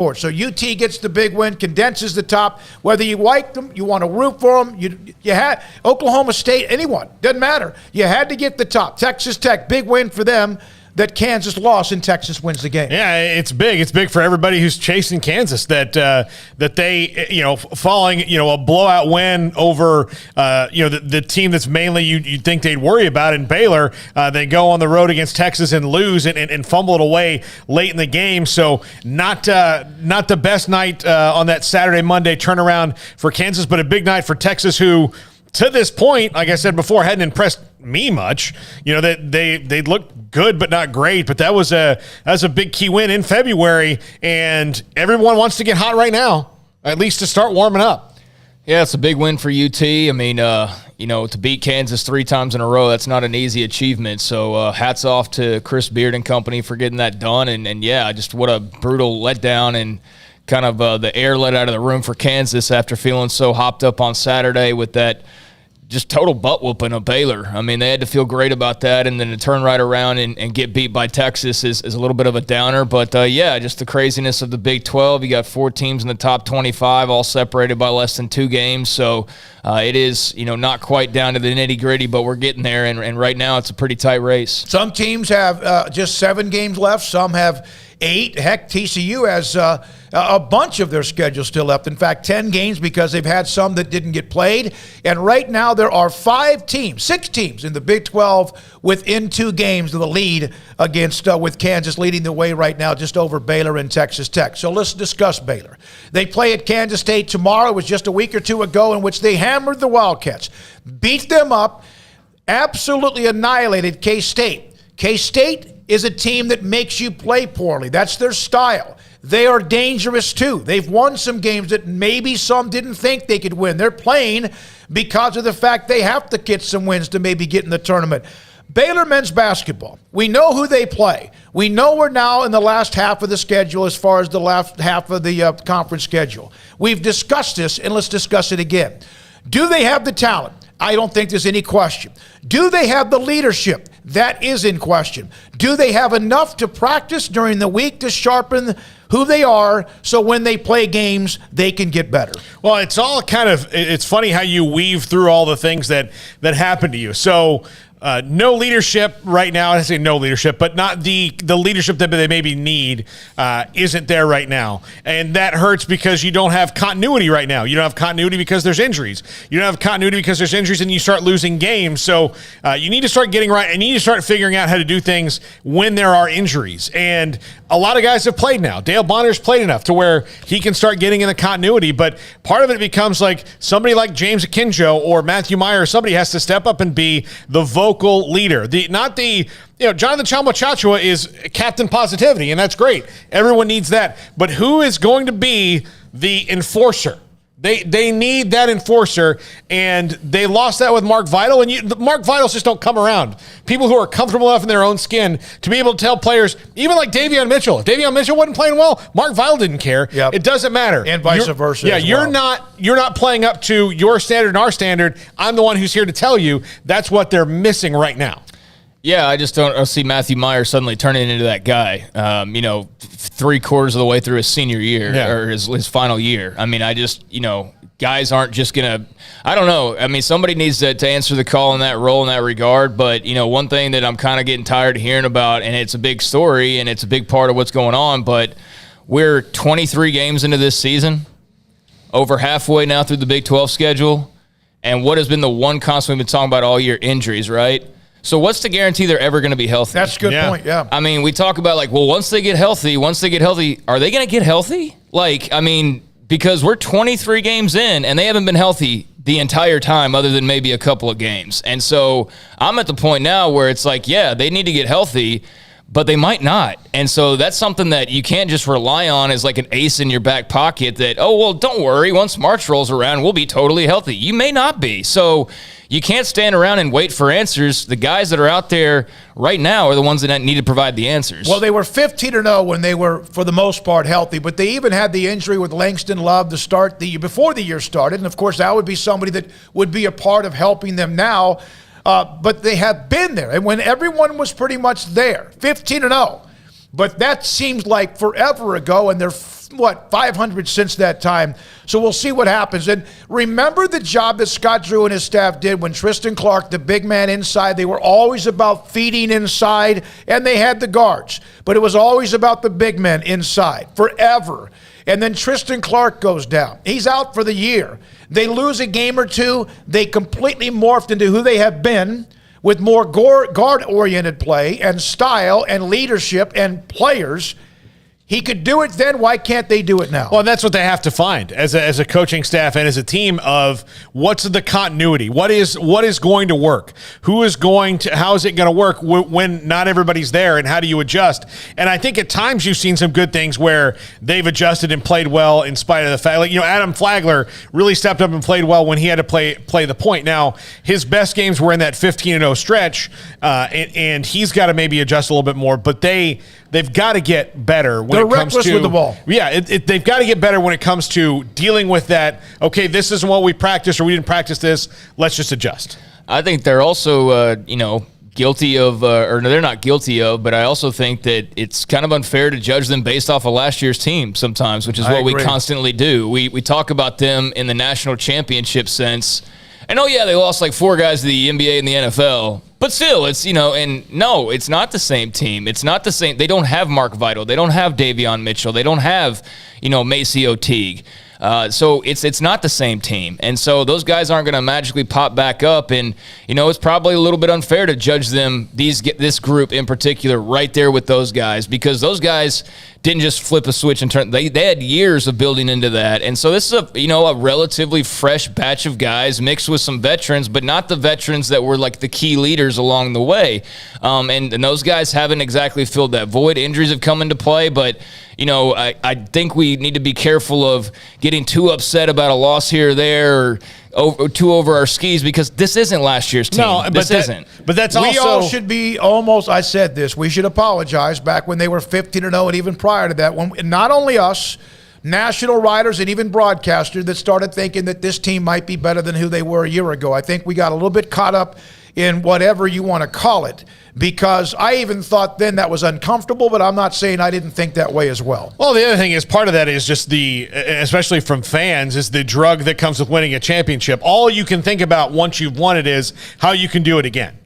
So UT gets the big win, condenses the top. Whether you like them, you want to root for them. You had Oklahoma State, anyone, doesn't matter. You had to get the top. Texas Tech, big win for them. That Kansas lost and Texas wins the game. Yeah, it's big. It's big for everybody who's chasing Kansas that they, following, a blowout win over, the team that's mainly you'd think they'd worry about in Baylor. They go on the road against Texas and lose and fumble it away late in the game. So not the best night on that Saturday, Monday turnaround for Kansas, but a big night for Texas who, to this point, like I said before, hadn't impressed me much. They looked good but not great, but that was a big key win in February, and everyone wants to get hot right now, at least to start warming up. Yeah, it's a big win for UT. I mean, to beat Kansas 3 times in a row, that's not an easy achievement. So hats off to Chris Beard and company for getting that done. And yeah, just what a brutal letdown and kind of the air let out of the room for Kansas after feeling so hopped up on Saturday with that just total butt whooping of Baylor. I mean, they had to feel great about that, and then to turn right around and get beat by Texas is a little bit of a downer. But, just the craziness of the Big 12. You got 4 teams in the top 25, all separated by less than 2 games. So it is, not quite down to the nitty-gritty, but we're getting there, and right now it's a pretty tight race. Some teams have just 7 games left. Some have 8. Heck, TCU has a bunch of their schedule still left. In fact, 10 games because they've had some that didn't get played. And right now there are 6 teams in the Big 12 within 2 games of the lead against with Kansas leading the way right now just over Baylor and Texas Tech. So let's discuss Baylor. They play at Kansas State tomorrow. It was just a week or 2 ago in which they hammered the Wildcats, beat them up, absolutely annihilated K-State. K-State is a team that makes you play poorly. That's their style. They are dangerous too. They've won some games that maybe some didn't think they could win. They're playing because of the fact they have to get some wins to maybe get in the tournament. Baylor men's basketball, we know who they play. We know we're now in the last half of the schedule as far as the last half of the conference schedule. We've discussed this, and let's discuss it again. Do they have the talent? I don't think there's any question. Do they have the leadership? That is in question. Do they have enough to practice during the week to sharpen who they are so when they play games, they can get better? Well, it's all it's funny how you weave through all the things that happen to you. So no leadership right now. I say no leadership, but not the leadership that they maybe need isn't there right now. And that hurts because you don't have continuity right now. You don't have continuity because there's injuries. You don't have continuity because there's injuries and you start losing games. So you need to start getting right and you need to start figuring out how to do things when there are injuries. And a lot of guys have played now. Dale Bonner's played enough to where he can start getting in the continuity. But part of it becomes like somebody like James Akinjo or Matthew Meyer, somebody has to step up and be the vocal leader. Jonathan Chalma-Chachua is Captain Positivity, and that's great. Everyone needs that. But who is going to be the enforcer? They need that enforcer, and they lost that with Mark Vital, and Mark Vitals just don't come around. People who are comfortable enough in their own skin to be able to tell players, even like Davion Mitchell. If Davion Mitchell wasn't playing well, Mark Vital didn't care. Yep. It doesn't matter. And vice versa. Yeah, you're not playing up to your standard and our standard. I'm the one who's here to tell you that's what they're missing right now. Yeah, I just don't see Matthew Meyer suddenly turning into that guy, 3/4 of the way through his senior year or his final year. I mean, guys aren't just going to – I don't know. I mean, somebody needs to answer the call in that role in that regard. But, one thing that I'm kind of getting tired of hearing about, and it's a big story and it's a big part of what's going on, but we're 23 games into this season, over halfway now through the Big 12 schedule, and what has been the one constant we've been talking about all year? Injuries, right? So what's the guarantee they're ever going to be healthy? That's a good point, yeah. I mean, we talk about once they get healthy, are they going to get healthy? Because we're 23 games in and they haven't been healthy the entire time other than maybe a couple of games. And so I'm at the point now where it's they need to get healthy, but they might not. And so that's something that you can't just rely on as like an ace in your back pocket that, don't worry, once March rolls around, we'll be totally healthy. You may not be. So you can't stand around and wait for answers. The guys that are out there right now are the ones that need to provide the answers. Well, they were 15-0 when they were, for the most part, healthy, but they even had the injury with Langston Love to start the year before the year started. And, of course, that would be somebody that would be a part of helping them now. But they have been there. And when everyone was pretty much there, 15-0, But that seems like forever ago, and they're, 500 since that time. So we'll see what happens. And remember the job that Scott Drew and his staff did when Tristan Clark, the big man inside, they were always about feeding inside, and they had the guards. But it was always about the big men inside, forever. And then Tristan Clark goes down. He's out for the year. They lose a game or two. They completely morphed into who they have been, with more guard-oriented play and style and leadership and players. He could do it then. Why can't they do it now? Well, that's what they have to find as a coaching staff and as a team of what's the continuity? What is going to work? How is it going to work when not everybody's there, and how do you adjust? And I think at times you've seen some good things where they've adjusted and played well in spite of the fact, like, Adam Flagler really stepped up and played well when he had to play the point. Now, his best games were in that 15-0 stretch, and he's got to maybe adjust a little bit more, but they've got to get better when They're it comes reckless to with the ball. Yeah, they've got to get better when it comes to dealing with that. Okay, this isn't what we practiced, or we didn't practice this. Let's just adjust. I think they're also, guilty of, or no, they're not guilty of, but I also think that it's kind of unfair to judge them based off of last year's team sometimes, which is what we constantly do. We talk about them in the national championship sense. And they lost like 4 guys to the NBA and the NFL. But still, it's, and no, it's not the same team. It's not the same. They don't have Mark Vital. They don't have Davion Mitchell. They don't have, Maceo Teague. So it's not the same team. And so those guys aren't going to magically pop back up. And, it's probably a little bit unfair to judge them, this group in particular, right there with those guys, because those guys didn't just flip a switch and turn. They had years of building into that. And so this is a relatively fresh batch of guys mixed with some veterans, but not the veterans that were like the key leaders along the way. And those guys haven't exactly filled that void. Injuries have come into play, but I think we need to be careful of getting too upset about a loss here or there, or too over our skis, because this isn't last year's team. No, this isn't. But that's we all should be almost. I said this. We should apologize back when they were 15-0, and even prior to that, when not only us, national writers and even broadcasters that started thinking that this team might be better than who they were a year ago. I think we got a little bit caught up in whatever you want to call it, because I even thought then that was uncomfortable, but I'm not saying I didn't think that way as well. Well, the other thing is, part of that is just especially from fans, is the drug that comes with winning a championship. All you can think about once you've won it is how you can do it again.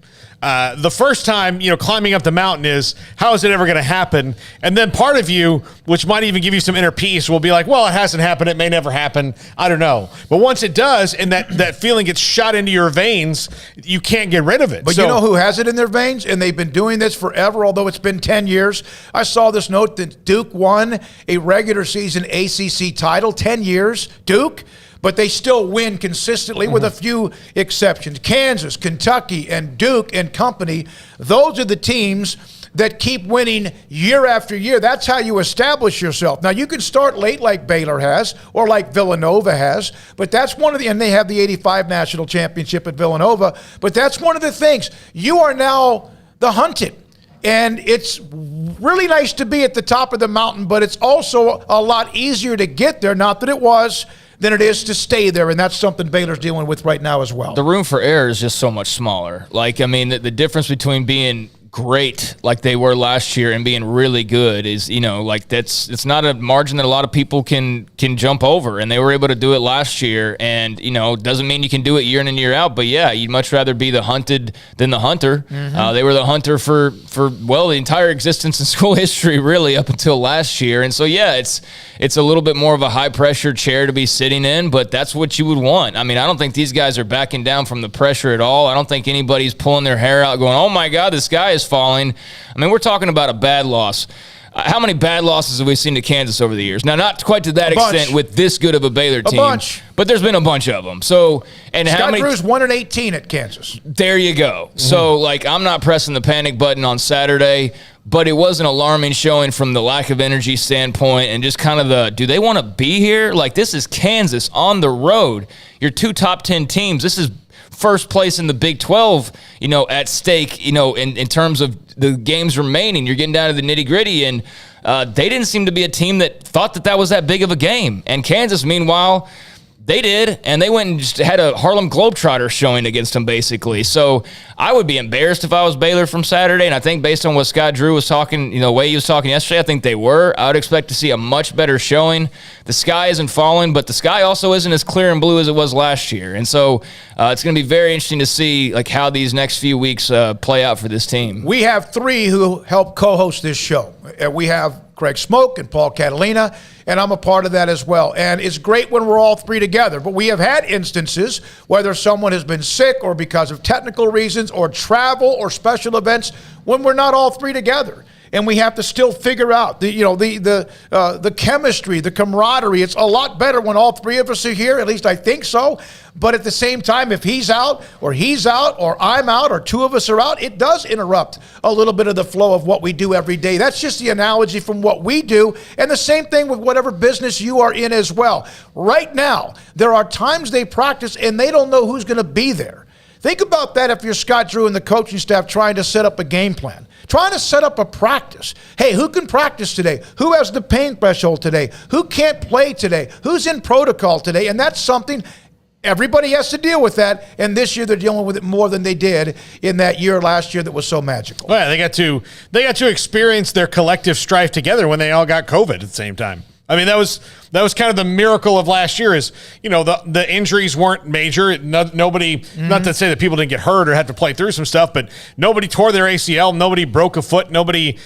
The first time, climbing up the mountain is, how is it ever going to happen? And then part of you, which might even give you some inner peace, will be like, well, it hasn't happened. It may never happen. I don't know. But once it does, and that feeling gets shot into your veins, you can't get rid of it. But you know who has it in their veins? And they've been doing this forever, although it's been 10 years. I saw this note that Duke won a regular season ACC title, 10 years, Duke. But they still win consistently with a few exceptions. Kansas, Kentucky, and Duke and company, those are the teams that keep winning year after year. That's how you establish yourself. Now, you can start late like Baylor has or like Villanova has, but that's one of and they have the 85 national championship at Villanova, but that's one of the things. You are now the hunted. And it's really nice to be at the top of the mountain, but it's also a lot easier to get there, not that it was, than it is to stay there, and that's something Baylor's dealing with right now as well. The room for error is just so much smaller. The difference between being great like they were last year and being really good is, it's not a margin that a lot of people can jump over, and they were able to do it last year. And doesn't mean you can do it year in and year out, but yeah, you'd much rather be the hunted than the hunter. They were the hunter for the entire existence in school history, really, up until last year. And so yeah, it's a little bit more of a high pressure chair to be sitting in, but that's what you would want. I don't think these guys are backing down from the pressure at all. I don't think anybody's pulling their hair out going, oh my God, this guy is falling. We're talking about a bad loss. How many bad losses have we seen to Kansas over the years? Now, not quite to that extent with this good of a Baylor team, but there's been a bunch of them. So, and Scott how many? Drew's 1-18 at Kansas. There you go. So, I'm not pressing the panic button on Saturday, but it was an alarming showing from the lack of energy standpoint, and just kind of do they want to be here? This is Kansas on the road. Your 2 top 10 teams. This is first place in the Big 12, at stake, in terms of the games remaining. You're getting down to the nitty-gritty, and they didn't seem to be a team that thought that was that big of a game. And Kansas, meanwhile, They did, and they went and just had a Harlem Globetrotter showing against them, basically. So I would be embarrassed if I was Baylor from Saturday, and I think based on what Scott Drew was talking, the way he was talking yesterday, I think they were. I would expect to see a much better showing. The sky isn't falling, but the sky also isn't as clear and blue as it was last year. And so it's going to be very interesting to see how these next few weeks play out for this team. We have three who help co-host this show. We have Craig Smoak and Paul Catalina, and I'm a part of that as well. And it's great when we're all three together, but we have had instances, whether someone has been sick or because of technical reasons or travel or special events, when we're not all three together. And we have to still figure out the chemistry, the camaraderie. It's a lot better when all three of us are here. At least I think so. But at the same time, if he's out or I'm out or two of us are out, it does interrupt a little bit of the flow of what we do every day. That's just the analogy from what we do. And the same thing with whatever business you are in as well. Right now, there are times they practice and they don't know who's going to be there. Think about that if you're Scott Drew and the coaching staff trying to set up a game plan, trying to set up a practice. Hey, who can practice today? Who has the pain threshold today? Who can't play today? Who's in protocol today? And that's something everybody has to deal with that. And this year they're dealing with it more than they did in that year last year that was so magical. Well, they got to experience their collective strife together when they all got COVID at the same time. I mean, that was kind of the miracle of last year is, the injuries weren't major. Nobody, not to say that people didn't get hurt or had to play through some stuff, but nobody tore their ACL. Nobody broke a foot. Nobody,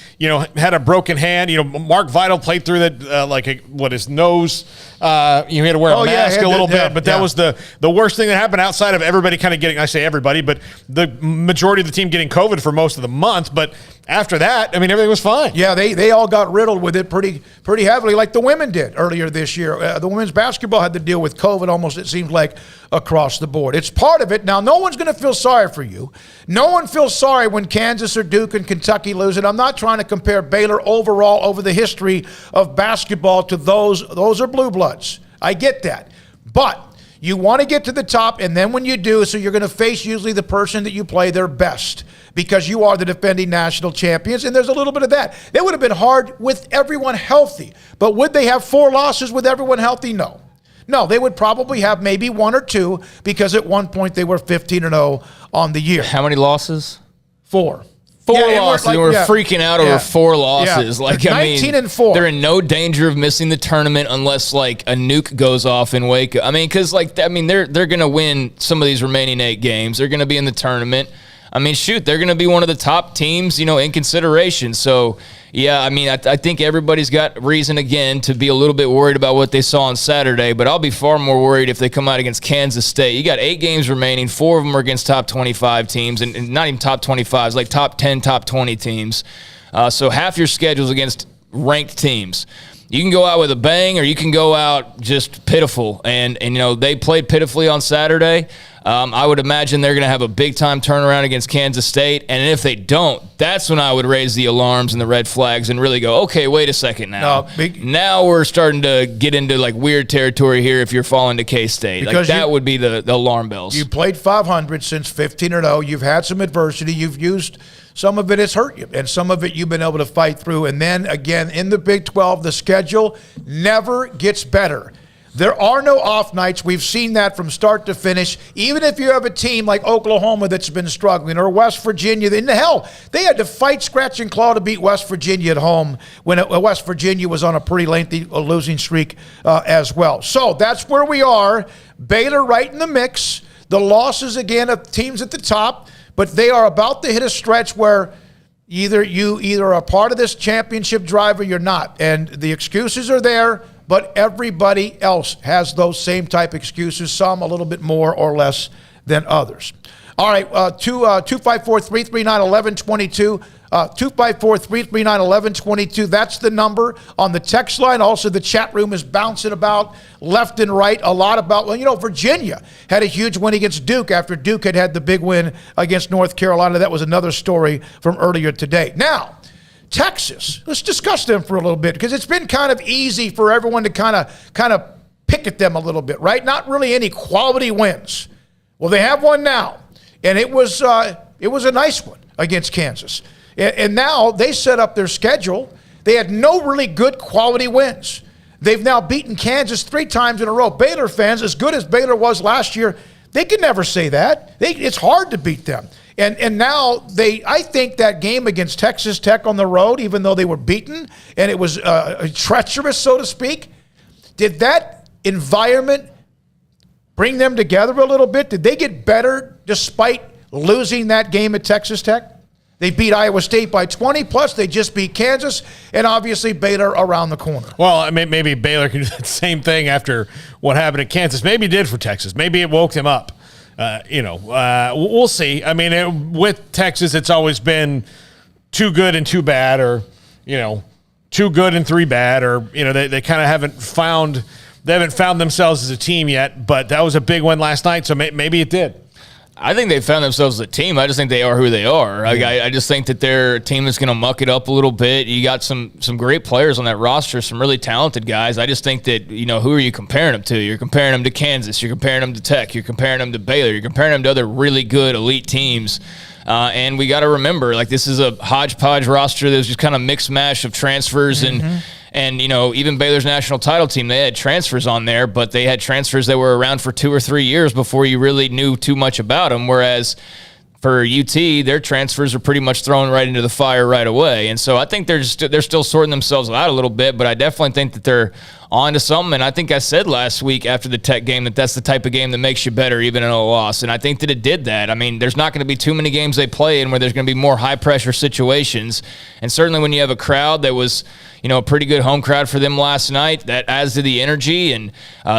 had a broken hand. Mark Vidal played through that, his nose, he had to wear a mask a little bit, but that was the worst thing that happened outside of everybody kind of getting, I say everybody, but the majority of the team getting COVID for most of the month. But after that, I mean, everything was fine. Yeah, they all got riddled with it pretty heavily, like the women did earlier this year. The women's basketball had to deal with COVID almost, it seems like, across the board. It's part of it. Now, no one's going to feel sorry for you. No one feels sorry when Kansas or Duke and Kentucky lose it. I'm not trying to compare Baylor overall over the history of basketball to those are blue bloods. I get that. But you want to get to the top, and then when you do, so you're going to face usually the person that you play their best because you are the defending national champions, and there's a little bit of that. It would have been hard with everyone healthy, but would they have 4 losses with everyone healthy? No. No, they would probably have maybe 1 or 2 because at one point they were 15-0 on the year. How many losses? 4. 4 losses. We're freaking out over 4 losses. Yeah. 19-4. They're in no danger of missing the tournament unless a nuke goes off in Waco. I mean, because they're going to win some of these remaining 8 games. They're going to be in the tournament. I mean, shoot, they're going to be one of the top teams, in consideration. So, yeah, I mean, I think everybody's got reason, again, to be a little bit worried about what they saw on Saturday, but I'll be far more worried if they come out against Kansas State. You got 8 games remaining. 4 of them are against top 25 teams, and not even top 25s, like top 10, top 20 teams. So half your schedule's against ranked teams. You can go out with a bang or you can go out just pitiful. And they played pitifully on Saturday. I would imagine they're going to have a big-time turnaround against Kansas State. And if they don't, that's when I would raise the alarms and the red flags and really go, okay, wait a second now. Now we're starting to get into, weird territory here if you're falling to K-State. That would be the alarm bells. You played 500 since 15-0. You've had some adversity. You've used – some of it has hurt you, and some of it you've been able to fight through. And then, again, in the Big 12, the schedule never gets better. There are no off nights. We've seen that from start to finish. Even if you have a team like Oklahoma that's been struggling, or West Virginia, they had to fight, scratch, and claw to beat West Virginia at home when West Virginia was on a pretty lengthy losing streak as well. So that's where we are. Baylor right in the mix. The losses, again, of teams at the top, but they are about to hit a stretch where either are a part of this championship drive or you're not. And the excuses are there, but everybody else has those same type excuses, some a little bit more or less than others. All right, 254-339-1122. 254-339-1122. That's the number on the text line. Also, the chat room is bouncing about left and right a lot about, Virginia had a huge win against Duke after Duke had the big win against North Carolina. That was another story from earlier today. Now, Texas, let's discuss them for a little bit because it's been kind of easy for everyone to kind of pick at them a little bit, right? Not really any quality wins. Well, they have one now, and it was a nice one against Kansas. And now they set up their schedule. They had no really good quality wins. They've now beaten Kansas 3 times in a row. Baylor fans, as good as Baylor was last year, they could never say that. It's hard to beat them. And now I think that game against Texas Tech on the road, even though they were beaten and it was treacherous, so to speak, did that environment bring them together a little bit? Did they get better despite losing that game at Texas Tech? They beat Iowa State by 20, plus they just beat Kansas, and obviously Baylor around the corner. Well, I mean, maybe Baylor can do the same thing after what happened at Kansas. Maybe it did for Texas. Maybe it woke them up. We'll see. I mean, with Texas, it's always been too good and too bad, or, too good and 3 bad, or, they kind of haven't found themselves as a team yet, but that was a big one last night, so maybe it did. I think they found themselves as a team. I just think they are who they are. I just think that they're a team that's going to muck it up a little bit. You got some great players on that roster, some really talented guys. I just think that, who are you comparing them to? You're comparing them to Kansas. You're comparing them to Tech. You're comparing them to Baylor. You're comparing them to other really good elite teams. And we got to remember, this is a hodgepodge roster. There's just kind of mixed mash of transfers and even Baylor's national title team, they had transfers on there, but they had transfers that were around for 2 or 3 years before you really knew too much about them. Whereas for UT, their transfers are pretty much thrown right into the fire right away. And so I think they're still sorting themselves out a little bit, but I definitely think that they're on to something. And I think I said last week after the Tech game that that's the type of game that makes you better even in a loss. And I think that it did that. I mean, there's not going to be too many games they play in where there's going to be more high-pressure situations. And certainly when you have a crowd that was, a pretty good home crowd for them last night, that adds to the energy. And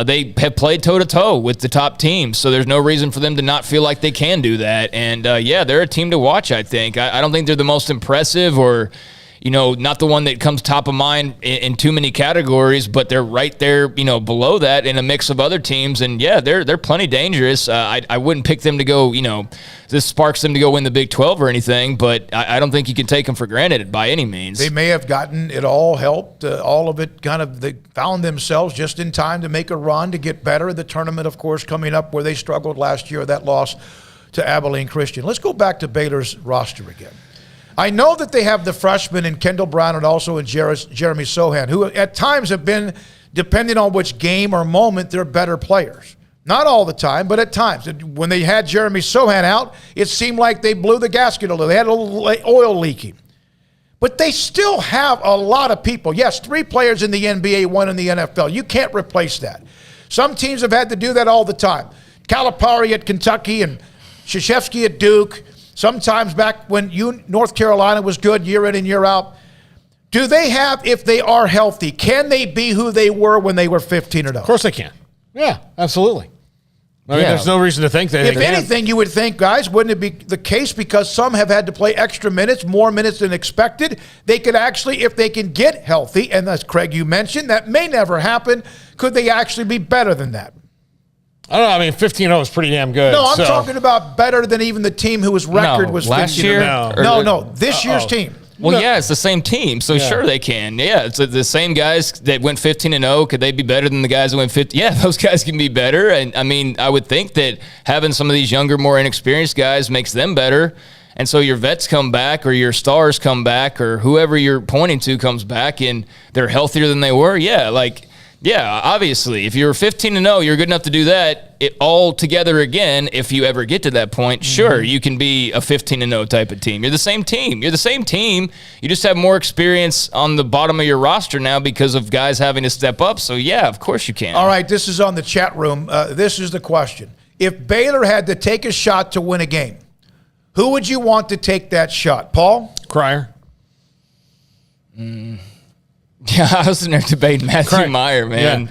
they have played toe-to-toe with the top teams, so there's no reason for them to not feel like they can do that. And, they're a team to watch, I think. I don't think they're the most impressive or – not the one that comes top of mind in too many categories, but they're right there, below that in a mix of other teams. And they're plenty dangerous. I wouldn't pick them to go, this sparks them to go win the Big 12 or anything, but I don't think you can take them for granted by any means. They may have gotten it all helped, all of it they found themselves just in time to make a run to get better. The tournament, of course, coming up where they struggled last year, that loss to Abilene Christian. Let's go back to Baylor's roster again. I know that they have the freshmen in Kendall Brown and also in Jeremy Sohan, who at times have been, depending on which game or moment, they're better players. Not all the time, but at times. When they had Jeremy Sohan out, it seemed like they blew the gasket a little. They had a little oil leaking. But they still have a lot of people. Yes, 3 players in the NBA, 1 in the NFL. You can't replace that. Some teams have had to do that all the time. Calipari at Kentucky and Krzyzewski at Duke. Sometimes back when North Carolina was good year in and year out. Do they have, if they are healthy, can they be who they were when they were 15-0? Of course they can. Yeah, absolutely. I mean, there's no reason to think that. If anything, you would think, guys, wouldn't it be the case because some have had to play extra minutes, more minutes than expected? They could actually, if they can get healthy, and as Craig, you mentioned, that may never happen, could they actually be better than that? I don't know. I mean, 15-0 is pretty damn good. No, I'm talking about better than even the team whose record was 15-0. Last year? No, this year's team. Well, it's the same team, so sure they can. Yeah, it's the same guys that went 15-0. Could they be better than the guys that went 50? Yeah, those guys can be better. And, I mean, I would think that having some of these younger, more inexperienced guys makes them better. And so your vets come back or your stars come back or whoever you're pointing to comes back and they're healthier than they were. Yeah, obviously, if you're 15-0, you're good enough to do that all together again. If you ever get to that point, sure, you can be a 15-0 type of team. You're the same team. You just have more experience on the bottom of your roster now because of guys having to step up. So, yeah, of course you can. All right, this is on the chat room. This is the question. If Baylor had to take a shot to win a game, who would you want to take that shot? Paul? Cryer. Yeah, I was in there debating Matthew Meyer, man.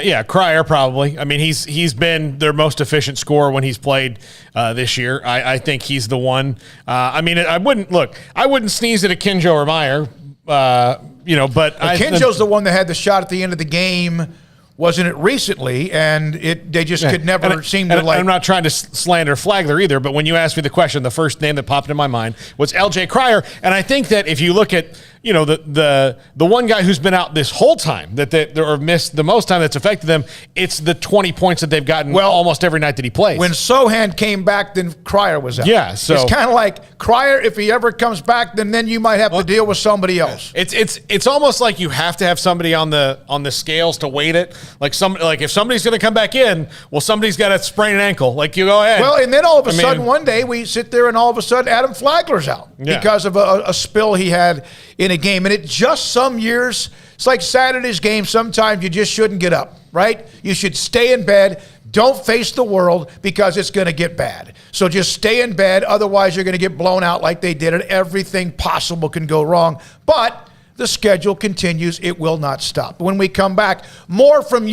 Yeah. Cryer probably. I mean, he's been their most efficient scorer when he's played this year. I think he's the one. I wouldn't sneeze at a Kinjo or Meyer, but Kinjo's the one that had the shot at the end of the game. Wasn't it recently? And they just could never seem to like. I'm not trying to slander Flagler either, but when you asked me the question, the first name that popped in my mind was L.J. Cryer. And I think that if you look at the one guy who's been out this whole time that they or missed the most time that's affected them. It's the 20 points that they've gotten almost every night that he plays. When Sohan came back, then Cryer was out. Yeah, so it's kind of like Cryer. If he ever comes back, then you might have to deal with somebody else. It's almost like you have to have somebody on the scales to weight it. Like if somebody's going to come back in, well, somebody's got to sprain an ankle. Like you go ahead. Well, and then all of a sudden one day we sit there and all of a sudden Adam Flagler's out because of a spill he had in a game. And it just some years, it's like Saturday's game. Sometimes you just shouldn't get up, right? You should stay in bed. Don't face the world because it's going to get bad. So just stay in bed. Otherwise, you're going to get blown out like they did, and everything possible can go wrong. But the schedule continues. It will not stop. When we come back, more from you.